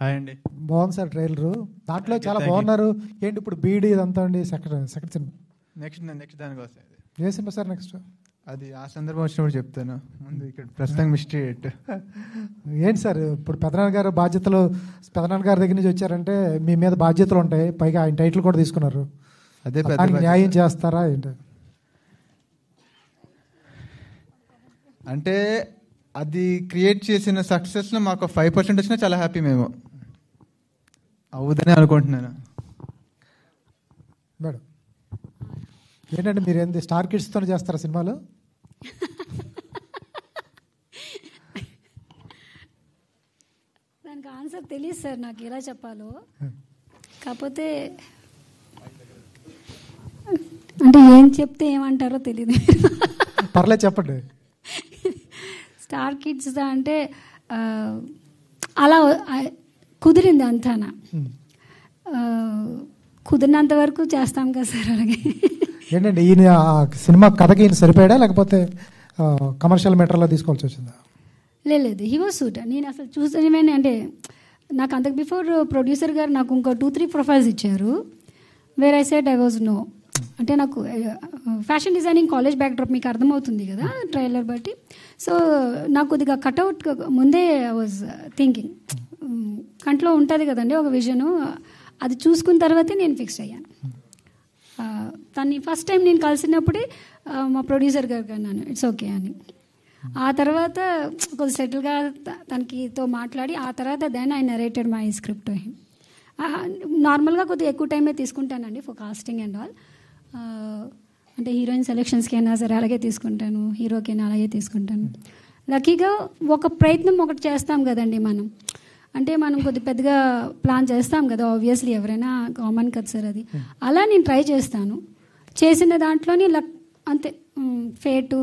Hi అండి. బాగుంది sir trailer, దాంట్లో చాలా బాగున్నారు. ఏంటి ఇప్పుడు బీడీ ఇదంతా అండి? సెకండ్ సినిమా నెక్స్ట్ దానికోసం. ఏ సినిమా సార్ నెక్స్ట్? అది ఆ సందర్భం వచ్చినప్పుడు చెప్తాను. ముందు ఇక్కడ ప్రస్తుతం మిస్టరీ ఏంటి సార్ ఇప్పుడు పెదనాన్న గారు బాధ్యతలు, పెదనాన్న గారి దగ్గర నుంచి వచ్చారంటే మీ మీద బాధ్యతలు ఉంటాయి, పైగా ఆయన టైటిల్ కూడా తీసుకున్నారు. అదే న్యాయం చేస్తారా ఏంటి? అంటే అది క్రియేట్ చేసిన సక్సెస్లో మాకు 5% వచ్చినా చాలా హ్యాపీ. మేము అవుదని అనుకుంటున్నాను. మేడం ఏంటంటే మీరు ఏంటి స్టార్ కిడ్స్తో చేస్తారా సినిమాలు? దానికి ఆన్సర్ తెలియదు సార్ నాకు ఎలా చెప్పాలో. కాకపోతే అంటే ఏం చెప్తే ఏమంటారో తెలియదు. పర్లేదు చెప్పండి. స్టార్ కిడ్స్ అంటే అలా కుదిరింది అంతానా, కుదిరినంత వరకు చేస్తాం కదా సార్. అలాగే ఏంటంటే ఈయన సినిమా కథకి ఈయన సరిపోయాడా లేకపోతే కమర్షియల్ మెటీరియల్లో తీసుకోవాల్సి వచ్చిందా? లేదు, హీ వాజ్ సూట్. నేను అసలు చూసేవేంటి అంటే నాకు అంతకు బిఫోర్ ప్రొడ్యూసర్ గారు నాకు ఇంకో 2-3 ప్రొఫైల్స్ ఇచ్చారు. Where I said I was no. అంటే నాకు ఫ్యాషన్ డిజైనింగ్ కాలేజ్ బ్యాక్డ్రాప్ మీకు అర్థమవుతుంది కదా ట్రైలర్ బట్టి. సో నాకు కొద్దిగా కట్అవుట్ ముందే ఐ వాజ్ థింకింగ్, కంట్లో ఉంటుంది కదండి ఒక విజను, అది చూసుకున్న తర్వాతే నేను ఫిక్స్ అయ్యాను. తన్ని ఫస్ట్ టైం నేను కలిసినప్పుడే మా ప్రొడ్యూసర్ గారికి అన్నాను ఇట్స్ ఓకే అని. ఆ తర్వాత కొద్ది సెటిల్గా తనకితో మాట్లాడి ఆ తర్వాత then I narrated my script to him. నార్మల్గా కొద్దిగా ఎక్కువ టైమే తీసుకుంటానండి ఫర్ కాస్టింగ్ అండ్ ఆల్. అంటే హీరోయిన్ సెలెక్షన్స్కి అయినా సరే అలాగే తీసుకుంటాను, హీరోకి అయినా అలాగే తీసుకుంటాను. లక్కీగా ఒక ప్రయత్నం ఒకటి చేస్తాం కదండి మనం, అంటే మనం కొద్ది పెద్దగా ప్లాన్ చేస్తాం కదా ఆబ్వియస్లీ, ఎవరైనా కామన్ కదా సార్ అది. అలా నేను ట్రై చేస్తాను, చేసిన దాంట్లోని అంతే ఫేటు,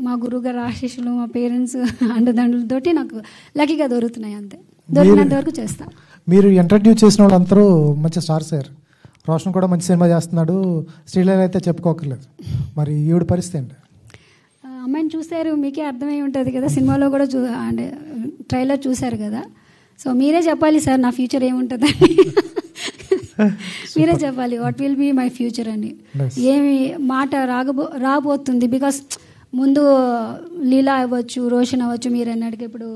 మా గురువుగారు ఆశీస్సులు, మా పేరెంట్స్ అండదండలతోటి నాకు లక్కీగా దొరుకుతున్నాయి, అంతే. దొరికినంత వరకు చేస్తాను. మీరు ఇంట్రడ్యూస్ చేసిన వాళ్ళందరూ మంచి స్టార్స్ సార్. రోషన్ కూడా మంచి సినిమా చేస్తున్నాడు, శ్రీలీల అయితే చెప్పుకోకర్లేదు. మరి ఈవిడ పరిస్థితి ఏంటి? అమ్మాయిని చూశారు, మీకే అర్థమై ఉంటుంది కదా, సినిమాలో కూడా అంటే ట్రైలర్ చూశారు కదా. సో మీరే చెప్పాలి సార్ నా ఫ్యూచర్ ఏముంటుందని. మీరే చెప్పాలి what will be my future అని. ఏమి మాట రాబోతుంది. బికాస్ ముందు లీలా అవ్వచ్చు, రోషన్ అవ్వచ్చు, మీరు అన్నట్టుగా ఇప్పుడు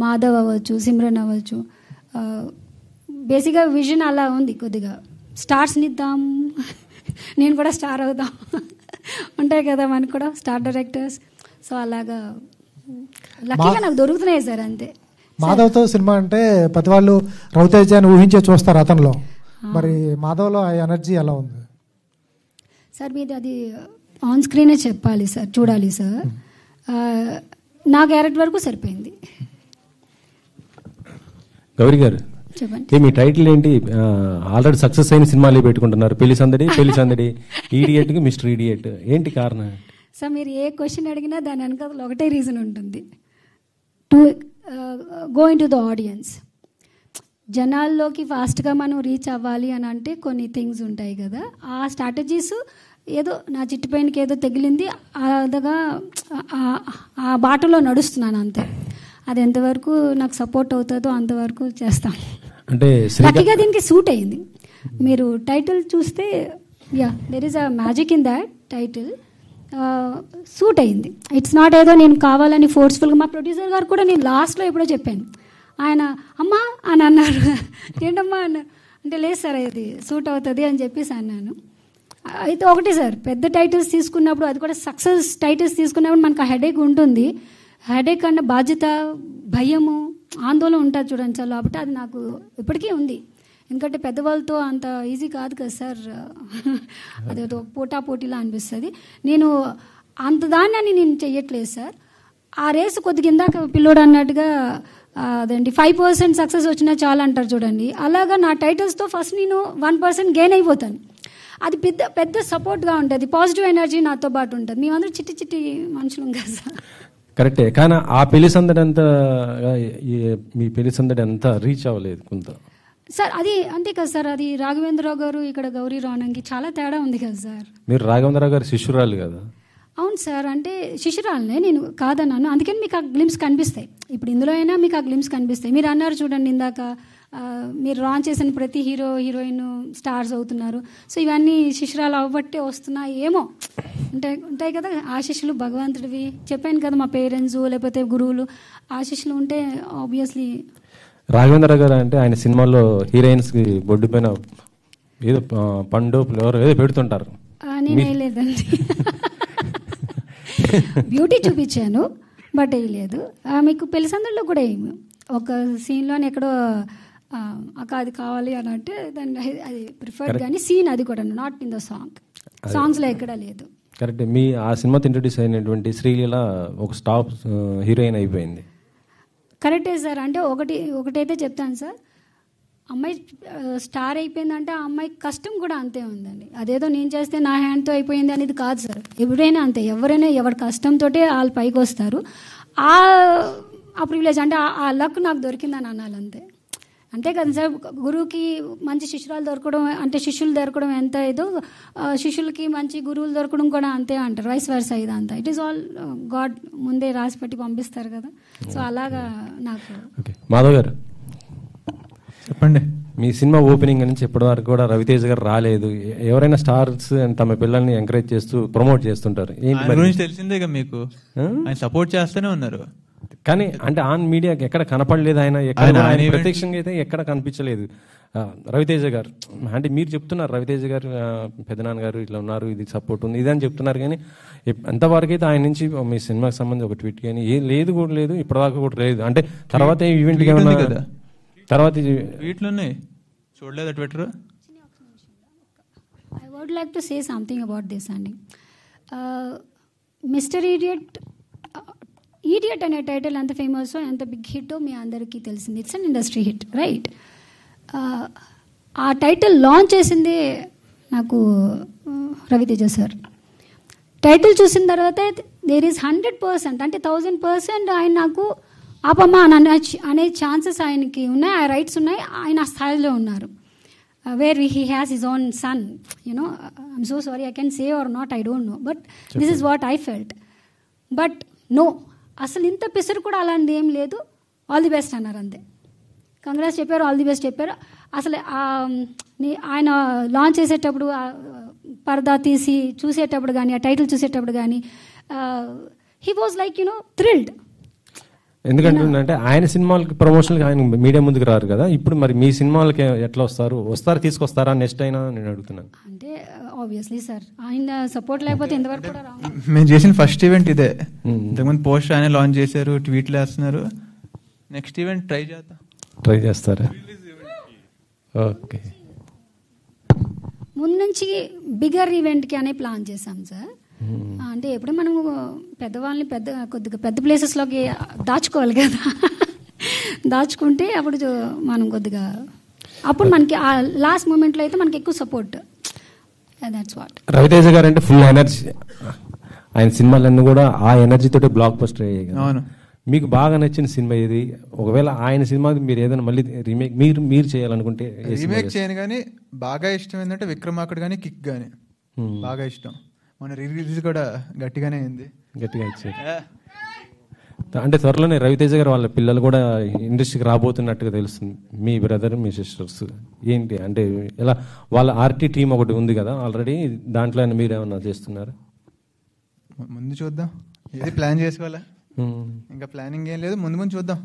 మాధవ్ అవ్వచ్చు, సిమ్రన్ అవ్వచ్చు. బేసిక్గా విజన్ అలా ఉంది, కొద్దిగా స్టార్స్ని ఇద్దాం, నేను కూడా స్టార్ అవుదాం ఉంటాయి కదా మనకు కూడా స్టార్ డైరెక్టర్స్. సో అలాగా లక్కీగా నాకు దొరుకుతున్నాయి సార్, అంతే. మాధవ్తో సినిమా అంటే ప్రతి వాళ్ళు రవితేజ అని ఊహించే చూస్తారు అతనిలో, మరి మాధవ్లో ఆ ఎనర్జీ ఎలా ఉంది సార్? మీరు అది ఆన్ స్క్రీనే చెప్పాలి సార్, చూడాలి సార్. నా క్యారెక్టర్ వరకు సరిపోయింది. గౌరీ గారు చెప్పండి. మీ టైటిల్ ఏంటి? ఆల్రెడీ సక్సెస్ అయిన సినిమాలు పెట్టుకుంటున్నారు, పెళ్లి సందడి, ఈడియట్కి మిస్టర్ ఈడియట్, ఏంటి కారణం? సార్ మీరు ఏ క్వశ్చన్ అడిగినా దాని వెనకాల ఒకటే రీజన్ ఉంటుంది, to go in to the audience. జనాల్లోకి ఫాస్ట్గా మనం రీచ్ అవ్వాలి అని అంటే కొన్ని థింగ్స్ ఉంటాయి కదా, ఆ స్ట్రాటజీస్ ఏదో నా చిట్టిపైనకి ఏదో తగిలింది, అదగా ఆ బాటలో నడుస్తున్నాను, అంతే. అది ఎంతవరకు నాకు సపోర్ట్ అవుతుందో అంతవరకు చేస్తాను. అంటే లక్కీగా దీనికి సూట్ అయింది. మీరు టైటిల్ చూస్తే yeah there is a magic in that title. Suit అయింది. ఇట్స్ నాట్ ఏదో నేను కావాలని ఫోర్స్ఫుల్గా. మా ప్రొడ్యూసర్ గారు కూడా నేను లాస్ట్లో ఎప్పుడో చెప్పాను, ఆయన అమ్మా అని అన్నారు. ఏంటమ్మా అన్నారు అంటే లేదు సార్ అది సూట్ అవుతుంది అని చెప్పేసి అన్నాను. అయితే ఒకటి సార్, పెద్ద టైటిల్స్ తీసుకున్నప్పుడు, అది కూడా సక్సెస్ టైటిల్స్ తీసుకున్నప్పుడు మనకు ఆ హెడేక్ ఉంటుంది. హెడేక్ అన్న బాధ్యత, భయము, ఆందోళన ఉంటుంది చూడండి సార్ లోపల. అది నాకు ఇప్పటికీ ఉంది, ఎందుకంటే పెద్దవాళ్ళతో అంత ఈజీ కాదు కదా సార్, అదేదో పోటాపోటీలా అనిపిస్తుంది. నేను అంత దాన్ని నేను చెయ్యట్లేదు సార్. ఆ రేసు కొద్దిగా ఇందాక పిల్లోడు అన్నట్టుగా అదండి 5% సక్సెస్ వచ్చినా చాలా అంటారు చూడండి, అలాగా నా టైటిల్స్తో ఫస్ట్ నేను 1% గెయిన్ అయిపోతాను. అది పెద్ద సపోర్ట్గా ఉంటుంది, పాజిటివ్ ఎనర్జీ నాతో పాటు ఉంటుంది. మేమందరూ చిట్టి మనుషులు కదా సార్. కరెక్టే, కానీ ఆ పెళ్లి సందడి అంతా, మీ పెళ్లి సందడి అంతా రీచ్ అవ్వలేదు కొంత సార్. అది అంతే కదా సార్, అది రాఘవేంద్రరావు గారు, ఇక్కడ గౌరీ రానంకి చాలా తేడా ఉంది కదా సార్. మీరు రాఘవేంద్రరావు గారు శిష్యురాలు కదా? అవును సార్, అంటే శిష్యురాలనే నేను కాదన్నాను, అందుకని మీకు ఆ గ్లిమ్స్ కనిపిస్తాయి. ఇప్పుడు ఇందులో అయినా మీకు ఆ గ్లిమ్స్ కనిపిస్తాయి. మీరు అన్నారు చూడండి ఇందాక మీరు లాంచ్ చేసిన ప్రతి హీరో హీరోయిన్ స్టార్స్ అవుతున్నారు. సో ఇవన్నీ శిష్యురాలు అవ్వబట్టే వస్తున్నాయి ఏమో, ఉంటాయి కదా ఆశీస్సులు భగవంతుడివి. చెప్పాను కదా మా పేరెంట్స్ లేకపోతే గురువులు ఆశీస్సులు ఉంటే ఆబ్వియస్లీ. రాఘవేంద్ర గారు అంటే ఆయన సినిమాల్లో హీరోయిన్స్ కి బొడ్డు పైన ఏదో పండు ఫ్లవర్ ఏదో పెడుతుంటారు. నేను వేయలేదండి, బ్యూటీ చూపించాను బట్ వేయలేదు. మీకు పెళ్లిసందడిలో కూడా ఒక సీన్లోనే ఎక్కడో అక్క అది కావాలి అని అంటే దాన్ని అది ప్రిఫర్డ్, కానీ సీన్ అది కూడా నాట్ ఇన్ ద సాంగ్స్లో ఎక్కడా లేదు. కరెక్ట్. మీ ఆ సినిమాతో ఇంట్రొడ్యూస్ అయినటువంటి శ్రీలీల ఒక స్టాప్ హీరోయిన్ అయిపోయింది. కరెక్టే సార్. అంటే ఒకటైతే చెప్తాను సార్, అమ్మాయి స్టార్ అయిపోయిందంటే ఆ అమ్మాయి కష్టం కూడా అంతే ఉందండి. అదేదో నేను చేస్తే నా హ్యాండ్తో అయిపోయింది అనేది కాదు సార్. ఎవరైనా అంతే, ఎవరైనా ఎవరి కష్టంతో వాళ్ళు పైకి వస్తారు. ఆ ప్రివిలేజ్ అంటే ఆ లక్ నాకు దొరికిందని అనాలి అంతే. అంతే కదా సార్, గురువుకి మంచి శిష్యురాలు దొరకడం అంటే శిష్యులు దొరకడం ఎంత ఏదో శిష్యులకి మంచి గురువులు దొరకడం కూడా అంతే అంటారు. వైస్ వర్సా ఇదంతా. ఇట్ ఈస్ ఆల్ గాడ్ ముందే రాసి పెట్టి పంపిస్తారు కదా. సో అలాగా నాకు. మాధవ్ గారు చెప్పండి. మీ సినిమా ఓపెనింగ్ నుంచి ఇప్పటి వరకు కూడా రవితేజ గారు రాలేదు. ఎవరైనా స్టార్స్ తమ పిల్లల్ని ఎంకరేజ్ చేస్తూ ప్రమోట్ చేస్తుంటారు. ఆయన గురించి తెలిసిందే కదా మీకు, ఆయన సపోర్ట్ చేస్తూనే ఉన్నారు. కానీ అంటే ఆన్ మీడియాకి ఎక్కడ కనపడలేదు ఆయన, ఆయన ప్రత్యక్షంగా అయితే ఎక్కడ కనిపించలేదు రవితేజ గారు. అంటే మీరు చెప్తున్నారు రవితేజ గారు పెద్దనాన్న గారు ఇట్లా ఉన్నారు, ఇది సపోర్ట్ ఉంది ఇదని చెప్తున్నారు, కానీ ఎంతవరకు అయితే ఆయన నుంచి మీ సినిమాకి సంబంధించి ఒక ట్వీట్ కానీ ఏం లేదు కూడా లేదు, ఇప్పటిదాకా కూడా లేదు. అంటే తర్వాత ఈవెంట్ కదా, తర్వాత వీటిలోనే చూడలేదు Twitter. I would like to say something about this అండి. మిస్టర్ ఈడియట్ అనే టైటిల్ ఎంత ఫేమస్ ఎంత బిగ్ హిట్ మీ అందరికీ తెలిసింది. It's an industry hit right. ఆ టైటిల్ లాంచ్ చేసింది నాకు రవితేజ సార్. టైటిల్ చూసిన తర్వాత దేర్ ఈజ్ 100% అంటే 1000% ఆయన నాకు ఆపమ్మా అనే ఛాన్సెస్ ఆయనకి ఉన్నాయి, ఆ రైట్స్ ఉన్నాయి, ఆయన ఆ స్థాయిలో ఉన్నారు. Where he has his own son, you know. I'm so sorry, I can say or not, I don't know, but this is what I felt. But no, అసలు ఇంత పిసరు కూడా అలాంటిది ఏం లేదు. ఆల్ ది బెస్ట్ అన్నారు అంతే. కంగ్రాట్స్ చెప్పారు, ఆల్ ది బెస్ట్ చెప్పారు. అసలు ఆయన లాంచ్ చేసేటప్పుడు పరదా తీసి చూసేటప్పుడు కానీ ఆ టైటిల్ చూసేటప్పుడు కానీ హీ వాజ్ లైక్ థ్రిల్డ్. ఎందుకంటే ఆయన సినిమాలకి ప్రమోషన్కి ఆయన మీడియా ముందుకు రారు కదా, ఇప్పుడు మరి మీ సినిమాలకి ఎట్లా వస్తారు తీసుకొస్తారా నెక్స్ట్ అయినా నేను అడుగుతున్నాను. అంటే ఆబ్వియస్లీ సార్ ఆయన సపోర్ట్ లేకపోతే ఇంతవరకు కూడా రావు. మేము చేసిన ఫస్ట్ ఈవెంట్ ఇదే. ఇంతకుముందు పోస్ట్ ఆయన లాంచ్ చేశారు, ట్వీట్లు వేస్తున్నారు. నెక్స్ట్ ఈవెంట్ ట్రై చేస్తారా? ఓకే. ముందు నుంచి బిగర్ ఈవెంట్కి అనే ప్లాన్ చేశాం సార్. అంటే ఎప్పుడు మనము పెద్దవాళ్ళని కొద్దిగా పెద్ద ప్లేసెస్లోకి దాచుకోవాలి కదా. దాచుకుంటే అప్పుడు మనం కొద్దిగా అప్పుడు మనకి ఆ లాస్ట్ మూమెంట్లో అయితే మనకి ఎక్కువ సపోర్ట్. That's what. రవితేజ గారు అంటే ఫుల్ ఎనర్జీ. ఆయన సినిమాలన్నీ కూడా ఆ ఎనర్జీతో బ్లాక్ బస్టర్ అయ్యాయి. అవును. మీకు బాగా నచ్చిన సినిమా ఏది? ఒకవేళ ఆయన సినిమా మీరు ఏదైనా మళ్ళీ రీమేక్ మీరు చేయాలనుకుంటే? రీమేక్ చేయను, కానీ బాగా ఇష్టం ఏంటంటే విక్రమార్కుడు కానీ కిక్ కానీ బాగా ఇష్టం. మన రిలీజ్ కూడా గట్టిగానే అయింది. గట్టిగా ఇచ్చారు. అంటే త్వరలోనే రవితేజ గారు వాళ్ళ పిల్లలు కూడా ఇండస్ట్రీకి రాబోతున్నట్టుగా తెలుస్తుంది. మీ బ్రదర్ మీ సిస్టర్స్ ఏంటి అంటే ఎలా వాళ్ళ ఆర్టీ టీం ఒకటి ఉంది కదా ఆల్రెడీ, దాంట్లో మీరు ఏమన్నా చేస్తున్నారు? ముందు చూద్దాం, ఏది ప్లాన్ చేసుకోవాలా, ఇంకా ప్లానింగ్ ఏం లేదు, ముందు చూద్దాం.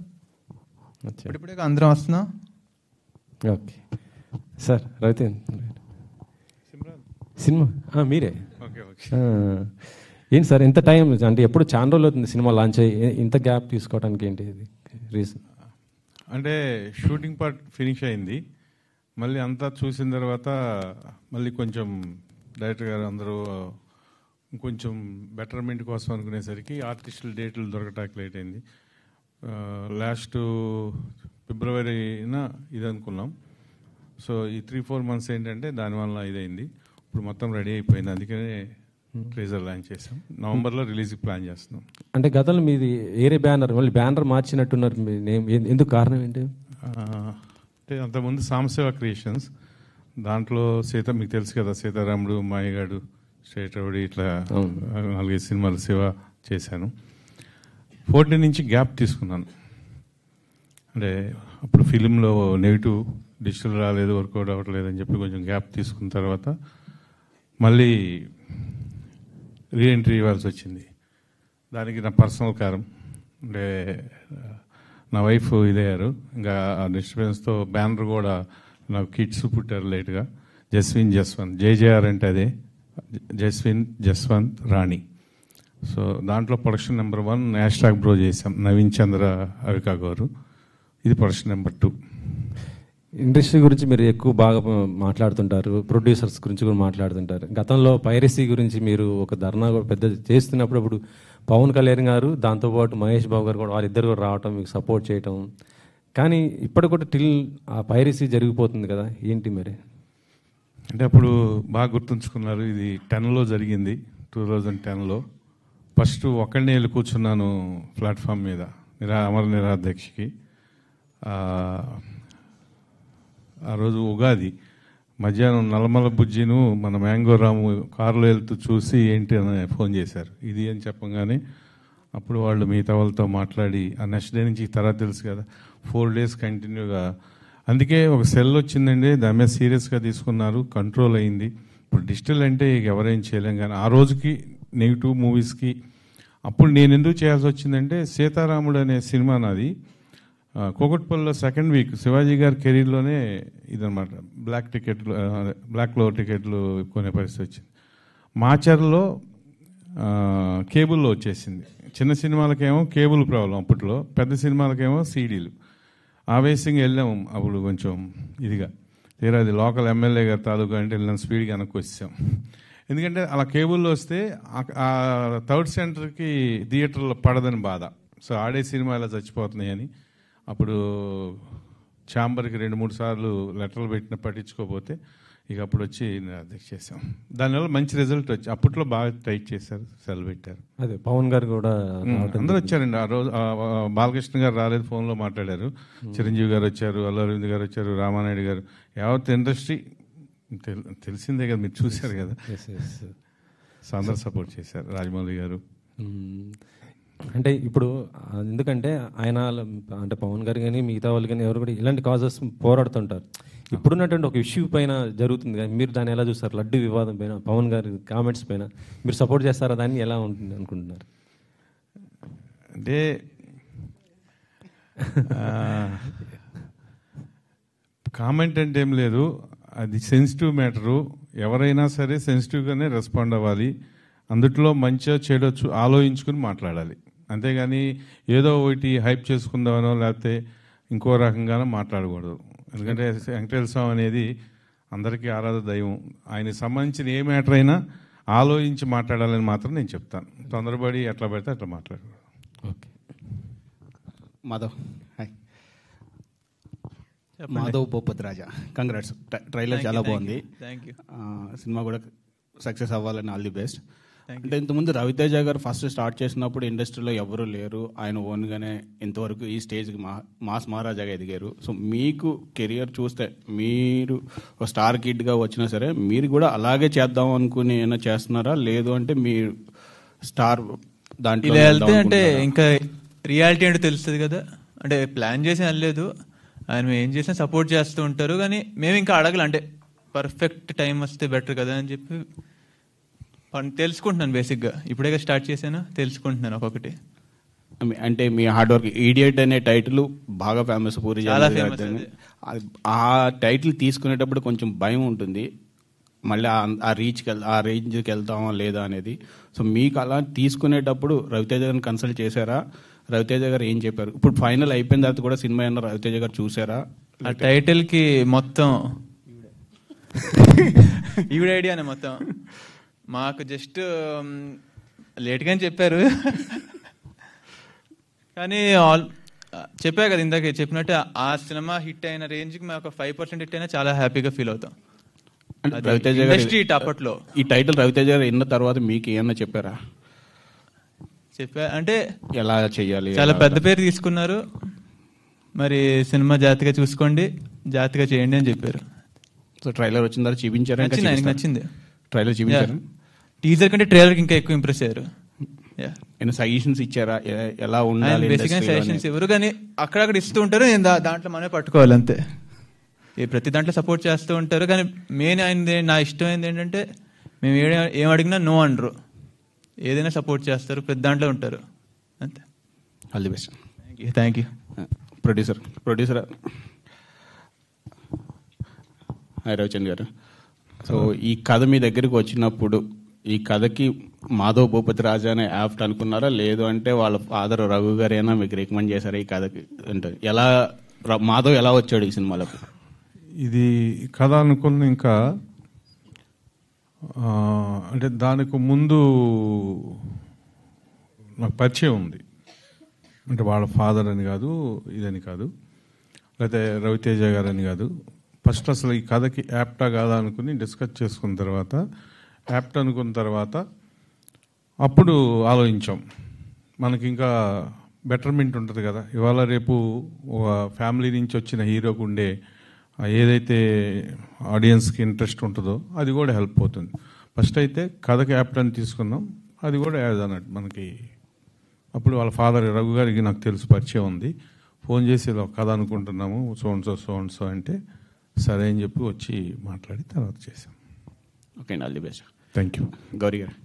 ఇప్పుడే అందరం వస్తున్నాం. Okay sir. రవితేజ సినిమా మీరే ఏంటి సార్ ఇంత టైం అంటే ఎప్పుడు చాలా రోజులు అవుతుంది సినిమా లాంచ్ అయ్యి, ఇంత గ్యాప్ తీసుకోవడానికి ఏంటి రీజన్? అంటే షూటింగ్ పార్ట్ ఫినిష్ అయింది, మళ్ళీ అంతా చూసిన తర్వాత మళ్ళీ కొంచెం డైరెక్టర్ గారు అందరూ కొంచెం బెటర్మెంట్ కోసం అనుకునేసరికి ఆర్టిస్టుల డేట్లు దొరకటానికి లేట్ అయింది. లాస్ట్ ఫిబ్రవరిన ఇది అనుకున్నాం. సో ఈ 3-4 months ఏంటంటే దానివల్ల ఇదైంది. ఇప్పుడు మొత్తం రెడీ అయిపోయింది, అందుకనే ట్రేజర్ లాంచ్ చేసాం. నవంబర్లో రిలీజ్కి ప్లాన్ చేస్తున్నాం. అంటే గతంలో మీది ఏరే బ్యానర్, మళ్ళీ బ్యానర్ మార్చినట్టున్నారు, ఎందుకు కారణం ఏంటి? అంటే అంతకుముందు సాంబశివ క్రియేషన్స్, దాంట్లో మీకు తెలుసు కదా, సీతారాముడు, మాయగాడు, స్ట్రైట్ రౌడీ, ఇట్లా 4-5 సినిమాలు శివ చేశాను. 14 నుంచి గ్యాప్ తీసుకున్నాను. అంటే అప్పుడు ఫిలింలో నెగిటివ్ డిజిటల్ రాలేదు, వర్కౌట్ అవ్వట్లేదు అని చెప్పి కొంచెం గ్యాప్ తీసుకున్న తర్వాత మళ్ళీ రీఎంట్రీ ఇవ్వాల్సి వచ్చింది. దానికి నా పర్సనల్ కారణం అంటే నా వైఫ్ ఇదయ్యారు. ఇంకా ఆ డిస్టర్బెన్స్తో బ్యానర్ కూడా నాకు కిడ్స్ పుట్టారు లేట్గా. జస్విన్ జస్వంత్, జేజేఆర్ అంటే అదే జస్విన్ జస్వంత్ రాణి. సో దాంట్లో ప్రొడక్షన్ నెంబర్ 1 హ్యాష్ట్యాగ్ బ్రో చేసాం, నవీన్ చంద్ర అవికా గారు. ఇది ప్రొడక్షన్ నెంబర్ 2. ఇండస్ట్రీ గురించి మీరు ఎక్కువ బాగా మాట్లాడుతుంటారు, ప్రొడ్యూసర్స్ గురించి కూడా మాట్లాడుతుంటారు. గతంలో పైరసీ గురించి మీరు ఒక ధర్నా కూడా పెద్ద చేస్తున్నప్పుడు అప్పుడు పవన్ కళ్యాణ్ గారు దాంతోపాటు మహేష్ బాబు గారు కూడా వాళ్ళిద్దరు కూడా రావటం, మీకు సపోర్ట్ చేయటం. కానీ ఇప్పటికి కూడా టిల్ ఆ పైరసీ జరిగిపోతుంది కదా, ఏంటి మరి? అంటే అప్పుడు బాగా గుర్తుంచుకున్నారు, ఇది 10లో జరిగింది, 2010లో. ఫస్ట్ ఒక్కడినే వెళ్ళి కూర్చున్నాను ప్లాట్ఫామ్ మీద అమర నిరాధ్యక్షకి. ఆ రోజు ఉగాది మధ్యాహ్నం నల్లమల బుజ్జిను మన మ్యాంగో రాము కారులో వెళ్తూ చూసి ఏంటి అని ఫోన్ చేశారు. ఇది అని చెప్పగానే అప్పుడు వాళ్ళు మిగతా వాళ్ళతో మాట్లాడి ఆ నెక్స్ట్ డే నుంచి తర్వాత తెలుసు కదా 4 days కంటిన్యూగా. అందుకే ఒక సెల్ వచ్చిందండి, దాని మీద సీరియస్గా తీసుకున్నారు, కంట్రోల్ అయింది. ఇప్పుడు డిజిటల్ అంటే ఎవరేం చేయలేం. కానీ ఆ రోజుకి నెగిటివ్ మూవీస్కి అప్పుడు నేను ఎందుకు చేయాల్సి వచ్చిందంటే సీతారాముడు అనే సినిమా నాది కూకట్పల్లిలో 2nd week శివాజీ గారి కెరీర్లోనే ఇదనమాట. బ్లాక్లో టికెట్లు కొనే పరిస్థితి వచ్చింది. మాచర్లో కేబుల్లో వచ్చేసింది. చిన్న సినిమాలకేమో కేబుల్ ప్రాబ్లం అప్పట్లో, పెద్ద సినిమాలకేమో సీడీలు. ఆవేశంగా వెళ్ళాము అప్పుడు కొంచెం ఇదిగా. తీరా అది లోకల్ ఎమ్మెల్యే గారి తాలూకా అంటే వెళ్ళిన స్పీడ్గా వెనక్కి వచ్చాం. ఎందుకంటే అలా కేబుల్లో వస్తే ఆ 3rd సెంటర్కి థియేటర్లో పడదని బాధ. సో ఆడే సినిమా ఇలా చచ్చిపోతున్నాయని అప్పుడు ఛాంబర్కి 2-3 సార్లు లెటర్లు పెట్టిన పట్టించుకోకపోతే ఇక అప్పుడు వచ్చి అధ్యక్ష చేసాం. దానివల్ల మంచి రిజల్ట్ వచ్చి అప్పట్లో బాగా టైట్ చేశారు, సెల్ పెట్టారు. అదే పవన్ గారు కూడా అందరూ వచ్చారండి ఆ రోజు. బాలకృష్ణ గారు రాలేదు, ఫోన్లో మాట్లాడారు. చిరంజీవి గారు వచ్చారు, అల్లు అరవింద్ గారు వచ్చారు, రామానాయుడు గారు. యావత్ ఇండస్ట్రీ తెలిసిందే కదా, మీరు చూశారు కదా. సో అందరూ సపోర్ట్ చేశారు, రాజమౌళి గారు. అంటే ఇప్పుడు ఎందుకంటే ఆయన అంటే పవన్ గారు కానీ మిగతా వాళ్ళు కానీ ఎవరు కూడా ఇలాంటి కాజెస్ పోరాడుతుంటారు. ఇప్పుడున్నటువంటి ఒక ఇష్యూ పైన జరుగుతుంది కానీ మీరు దాన్ని ఎలా చూస్తారు? లడ్డు వివాదం పైన, పవన్ గారి కామెంట్స్ పైన మీరు సపోర్ట్ చేస్తారా? దాన్ని ఎలా ఉంటుంది అనుకుంటున్నారు? అంటే కామెంట్ అంటే ఏం లేదు, అది సెన్సిటివ్ మ్యాటరు. ఎవరైనా సరే సెన్సిటివ్గానే రెస్పాండ్ అవ్వాలి. అందుట్లో మంచిగా చెడొచ్చు ఆలోచించుకుని మాట్లాడాలి. అంతేగాని ఏదో ఒకటి హైప్ చేసుకుందామనో లేకపోతే ఇంకో రకంగానో మాట్లాడకూడదు. ఎందుకంటే వెంకటేశ్వర స్వామి అనేది అందరికీ ఆరాధ దైవం. ఆయనకి సంబంధించిన ఏ మ్యాటర్ అయినా ఆలోచించి మాట్లాడాలని మాత్రం నేను చెప్తాను. తొందరపడి ఎట్లా పెడితే అట్లా మాట్లాడకూడదు. ఓకే. మాధవ్, హాయ్. మాధవ్ భూపతి రాజా, కంగ్రాట్స్. ట్రైలర్ చాలా బాగుంది. సినిమా కూడా సక్సెస్ అవ్వాలని ఆల్ ది బెస్ట్. అంటే ఇంతకుముందు రవితేజ గారు ఫస్ట్ స్టార్ట్ చేసినప్పుడు ఇండస్ట్రీలో ఎవరు లేరు, ఆయన ఓన్గానే ఇంతవరకు ఈ స్టేజ్కి మాస్ మహారాజాగా ఎదిగారు. సో మీకు కెరియర్ చూస్తే మీరు ఒక స్టార్ కిడ్గా వచ్చినా సరే మీరు కూడా అలాగే చేద్దాం అనుకుని ఏమైనా చేస్తున్నారా? లేదు అంటే మీరు స్టార్ దాంట్లో వెళ్తే అంటే ఇంకా రియాలిటీ అంటే తెలుస్తుంది కదా. అంటే ప్లాన్ చేసి అనలేదు, ఆయన ఏం చేసినా సపోర్ట్ చేస్తూ ఉంటారు. కానీ మేము ఇంకా అడగల, అంటే పర్ఫెక్ట్ టైం వస్తే బెటర్ కదా అని చెప్పి తెలుసుకుంటున్నాను. బేసిక్గా ఇప్పుడే స్టార్ట్ చేశాను, తెలుసుకుంటున్నాను ఒక్కొక్కటి. అంటే మీ హార్డ్ వర్క్. ఈడియట్ అనే టైటిల్ బాగా ఫేమస్, పూరి జగన్నాథ్. ఆ టైటిల్ తీసుకునేటప్పుడు కొంచెం భయం ఉంటుంది, మళ్ళీ ఆ రేంజ్కి వెళ్తామా లేదా అనేది. సో మీకు అలా తీసుకునేటప్పుడు రవితేజ గారిని కన్సల్ట్ చేశారా? రవితేజ గారు ఏం చెప్పారు? ఇప్పుడు ఫైనల్ అయిపోయిన తర్వాత కూడా సినిమా ఏమన్నా రవితేజ గారు చూసారా? ఆ టైటిల్కి మొత్తం ఈవిడ ఐడియానే మొత్తం. మాకు జస్ట్ లేట్గానే చెప్పారు, కానీ చెప్పా కదా ఇందాక చెప్పినట్టు ఆ సినిమా హిట్ అయిన రేంజ్కి మేము ఒక 5% హిట్ అయినా చాలా హ్యాపీగా ఫీల్ అవుతాం. రవితేజ గారు అప్పట్లో ఈ టైటిల్ రవితేజ గారు విన్న తర్వాత మీకు ఏమన్నా చెప్పారా? అంటే ఎలా చెయ్యాలి, చాలా పెద్ద పేరు తీసుకున్నారు, మరి సినిమా జాగ్రత్తగా చూసుకోండి, జాగ్రత్తగా చేయండి అని చెప్పారు. సో ట్రైలర్ వచ్చిన తర్వాత చూపించారా? నచ్చింది. ట్రైలర్ చూపించారు. టీజర్ కంటే ట్రైలర్కి ఇంకా ఎక్కువ ఇంప్రెస్ అయ్యారు. ఏమైనా సజెషన్స్ ఇచ్చారా ఎలా ఉండాలి? బేసిక్గా సజెషన్స్ ఎవరు కానీ అక్కడక్కడ ఇస్తూ ఉంటారు, నేను దాంట్లో మనమే పట్టుకోవాలి అంతే. ప్రతి దాంట్లో సపోర్ట్ చేస్తూ ఉంటారు, కానీ మెయిన్ అయింది నా ఇష్టమైంది ఏంటంటే మేము ఏం అడిగినా నో అనరు, ఏదైనా సపోర్ట్ చేస్తారు, ప్రతి దాంట్లో ఉంటారు అంతే. All the best. Thank you. Producer hi Ravichand గారు. సో ఈ కథ మీ దగ్గరికి వచ్చినప్పుడు ఈ కథకి మాధవ్ భూపతి రాజా అనే యాప్ట్ అనుకున్నారా, లేదు అంటే వాళ్ళ ఫాదర్ రఘు గారైనా మీకు రికమెండ్ చేశారా ఈ కథకి? అంటే ఎలా మాధవ్ ఎలా వచ్చాడు ఈ సినిమాలకు? ఇది కథ అనుకున్న ఇంకా అంటే దానికి ముందు నాకు పరిచయం ఉంది, అంటే వాళ్ళ ఫాదర్ అని కాదు, ఇదని కాదు, లేకపోతే రవితేజ గారు అని కాదు. ఫస్ట్ అసలు ఈ కథకి యాప్టా కాదా అనుకుని డిస్కస్ చేసుకున్న తర్వాత, యాప్ట్ అనుకున్న తర్వాత అప్పుడు ఆలోచించాం, మనకి ఇంకా బెటర్మెంట్ ఉంటుంది కదా. ఇవాళ రేపు ఒక ఫ్యామిలీ నుంచి వచ్చిన హీరోకు ఉండే ఏదైతే ఆడియన్స్కి ఇంట్రెస్ట్ ఉంటుందో అది కూడా హెల్ప్ అవుతుంది. ఫస్ట్ అయితే కథకి యాప్ట్ అని తీసుకున్నాం, అది కూడా యాజ్ అన్నట్టు మనకి. అప్పుడు వాళ్ళ ఫాదర్ రఘు గారికి నాకు తెలుసు, పరిచయం ఉంది. ఫోన్ చేసి ఇలా కథ అనుకుంటున్నాము సో అంటే సరే అని చెప్పి వచ్చి మాట్లాడి తర్వాత చేసాం. ఓకే అండి, all the best. Thank you. Gauri గారు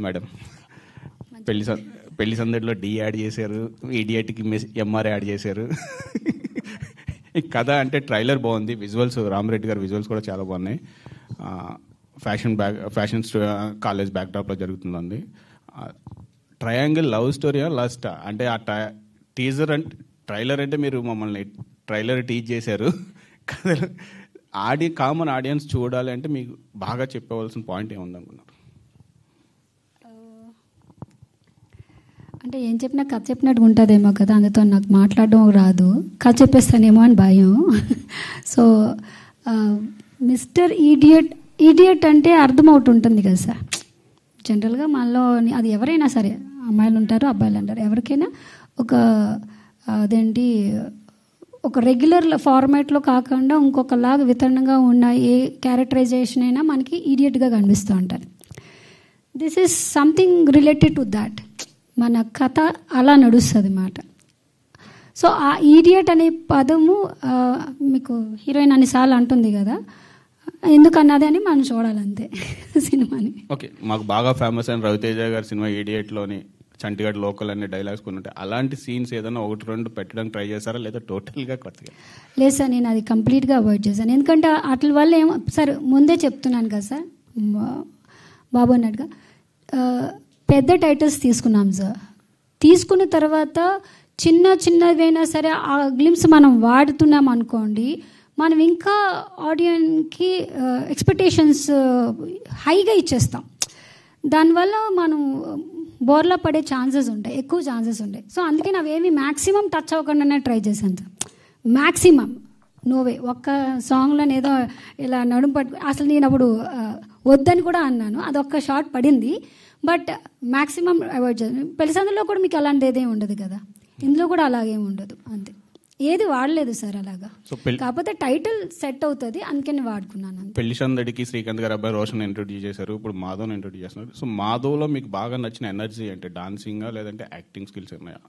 మేడం, పెళ్లి సందడిలో డి యాడ్ చేశారు, ఈడియట్కి ఎంఆర్ యాడ్ చేశారు. ఈ కథ అంటే ట్రైలర్ బాగుంది, విజువల్స్ రామరెడ్డి గారు విజువల్స్ కూడా చాలా బాగున్నాయి. ఫ్యాషన్ కాలేజ్ బ్యాక్డ్రాప్లో జరుగుతుందండి. ట్రయాంగిల్ లవ్ స్టోరీ లాస్ట్ అంటే ఆ టీజర్ అంటే ట్రైలర్ అంటే మీరు మమ్మల్ని ట్రైలర్ టీచ్ చేశారు. కామన్ ఆడియన్స్ చూడాలి అంటే మీకు బాగా చెప్పవలసిన పాయింట్ ఏముందనుకున్నారు? అంటే ఏం చెప్పినా కథ చెప్పినట్టు ఉంటుందేమో కదా, అందుతో నాకు మాట్లాడడం రాదు, కథ చెప్పేస్తానేమో అని భయం. సో మిస్టర్ ఈడియట్ అంటే అర్థమవుతుంటుంది కదా సార్. జనరల్గా మనలో అది ఎవరైనా సరే, అమ్మాయిలు ఉంటారు అబ్బాయిలు అంటారు, ఎవరికైనా ఒక రెగ్యులర్ ఫార్మాట్లో కాకుండా ఇంకొకలాగా వితరణంగా ఉన్న ఏ క్యారెక్టరైజేషన్ అయినా మనకి ఈడియట్గా కనిపిస్తూ ఉంటుంది. This is something related to that. మన కథ అలా నడుస్తుంది అన్నమాట. సో ఆ ఈడియట్ అనే పదము మీకు హీరోయిన్ అన్నిసార్లు అంటుంది కదా, ఎందుకన్నది అని మనం చూడాలంతే సినిమాని. ఓకే, మాకు బాగా ఫేమస్ అయిన రవితేజ గారి సినిమా ఈడియట్లోని చంటిగఢ్ లోకల్ అనే డైలాగ్స్ కొన్ని ఉంటాయి. అలాంటి సీన్స్ ఏదైనా ఒకటి రెండు పెట్టడానికి ట్రై చేశారా, లేదా టోటల్గా కొత్తగా? లేదు సార్, నేను అది కంప్లీట్గా అవాయిడ్ చేశాను. ఎందుకంటే వాటి వల్ల ఏమో సార్ ముందే చెప్తున్నాను కదా సార్, బాబు అన్నట్టుగా పెద్ద టైటిల్స్ తీసుకున్నాం సార్. తీసుకున్న తర్వాత చిన్నవైనా సరే ఆ గ్లిమ్స్ మనం వాడుతున్నాం అనుకోండి, మనం ఇంకా ఆడియన్స్కి ఎక్స్పెక్టేషన్స్ హైగా ఇచ్చేస్తాం. దానివల్ల మనం బోర్లా పడే ఛాన్సెస్ ఉంటాయి, ఎక్కువ ఛాన్సెస్ ఉంటాయి. సో అందుకే అవేమి మ్యాక్సిమం టచ్ అవ్వకుండానే ట్రై చేశాను సార్. మ్యాక్సిమం నోవే ఒక్క సాంగ్లో ఏదో ఇలా నడుము పట్టు, అసలు నేను అప్పుడు వద్దని కూడా అన్నాను, అదొక్క షార్ట్ పడింది. బట్ మ్యాక్సిమం అవాయిడ్ చేస్తాను. పెళ్లి సందులో కూడా మీకు అలాంటి ఏదేం ఉండదు కదా, ఇందులో కూడా అలాగేం ఉండదు, అంతే. ఏది వాడలేదు సార్ అలాగా, కాకపోతే టైటిల్ సెట్ అవుతుంది అందుకని వాడుకున్నాను. పెళ్లి సందడికి శ్రీకాంత్ గారు అబ్బాయి రోషన్ ఇంట్రొడ్యూస్ చేశారు, ఇప్పుడు మాధవ్ని ఇంట్రొడ్యూస్ చేస్తున్నారు. సో మాధవ్లో మీకు బాగా నచ్చిన ఎనర్జీ అంటే డాన్సింగా లేదంటే యాక్టింగ్ స్కిల్స్ ఉన్నాయా?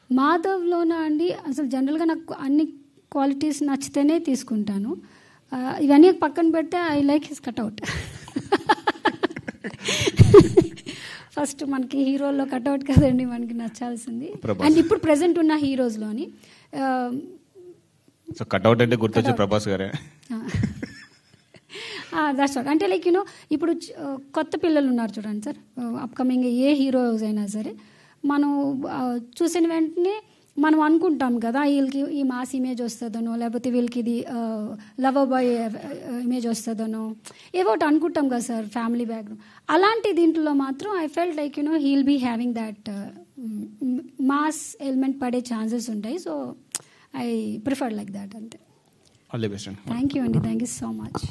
మాధవ్లోనా అండి, అసలు జనరల్గా నాకు అన్ని క్వాలిటీస్ నచ్చితేనే తీసుకుంటాను. ఇవన్నీ పక్కన పెడితే I like his cutout. First మనకి హీరోల్లో కట్అవుట్ కదండి మనకి నచ్చాల్సింది. అండ్ ఇప్పుడు ప్రెసెంట్ ఉన్న హీరోస్లోని కట్అవుట్ అంటే గుర్తొచ్చే ప్రభాస్ గారే. That's what. అంటే లైక్ ఇప్పుడు కొత్త పిల్లలు ఉన్నారు చూడండి సార్, అప్కమింగ్ ఏ హీరోస్ అయినా సరే, మనం చూసిన వెంటనే మనం అనుకుంటాం కదా వీళ్ళకి ఈ మాస్ ఇమేజ్ వస్తుందనో, లేకపోతే వీళ్ళకి ఇది లవర్ బాయ్ ఇమేజ్ వస్తుందనో, ఏవో ఒకటి అనుకుంటాం కదా సార్, ఫ్యామిలీ బ్యాక్గ్రౌండ్. అలాంటి దీంట్లో మాత్రం I felt like he'll be having that mass element పడే ఛాన్సెస్ ఉంటాయి. So I prefer like that, అంతే. థ్యాంక్ యూ అండి, thank you so much.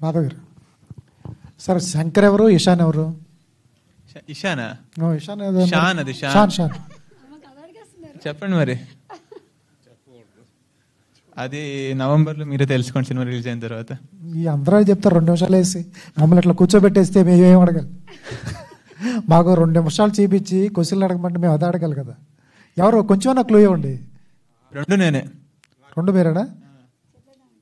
Madhav గారు సార్, శంకర్ ఎవరు, ఇషాన్ ఎవరు? ఇషానా? ఇషాన్ షాన్, అది షాన్. షాన్ చెప్పండి మరి. అది నవంబర్లో మీరే తెలుసుకోండి సినిమా రిలీజ్ అయిన తర్వాత. ఈ అందరూ చెప్తారు 2 నిమిషాలు వేసి మమ్మల్ని ఇట్లా కూర్చోబెట్టేస్తే మేమేం అడగాలి. మాకు 2 నిమిషాలు చూపించి క్వశ్చన్లు అడగమంటే మేము అది అడగాలి కదా. ఎవరు కొంచెం నాకు క్లూ ఇవ్వండి. 2 నేనే. 2 మీరేనా?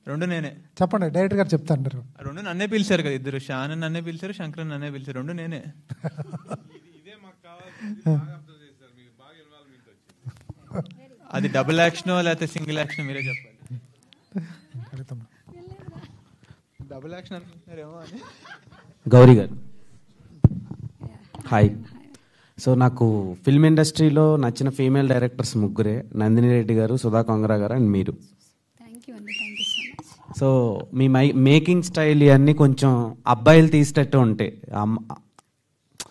2 నేనే. చెప్పండి, డైరెక్టర్ గారు చెప్తారు. 2 నన్నే పిలిచారు కదా, ఇద్దరు షాన్ నన్నే పిలిచారు, శంకర్ నన్నే పిలిచారు. 2 నేనే. అది డబుల్ యాక్షన్ లేకపోతే సింగిల్ యాక్షన్ మీరే చెప్పాలి. డబుల్ యాక్షన్ అనుకుంటున్నారేమో అని. గౌరీ గారు హాయ్. సో నాకు ఫిల్మ్ ఇండస్ట్రీలో నచ్చిన ఫీమేల్ డైరెక్టర్స్ 3, నందిని రెడ్డి గారు, సుధా కొంగరా గారు అండ్ మీరు. సో మీ మేకింగ్ స్టైల్ ఇవన్నీ కొంచెం అబ్బాయిలు తీసేటట్టు ఉంటాయి.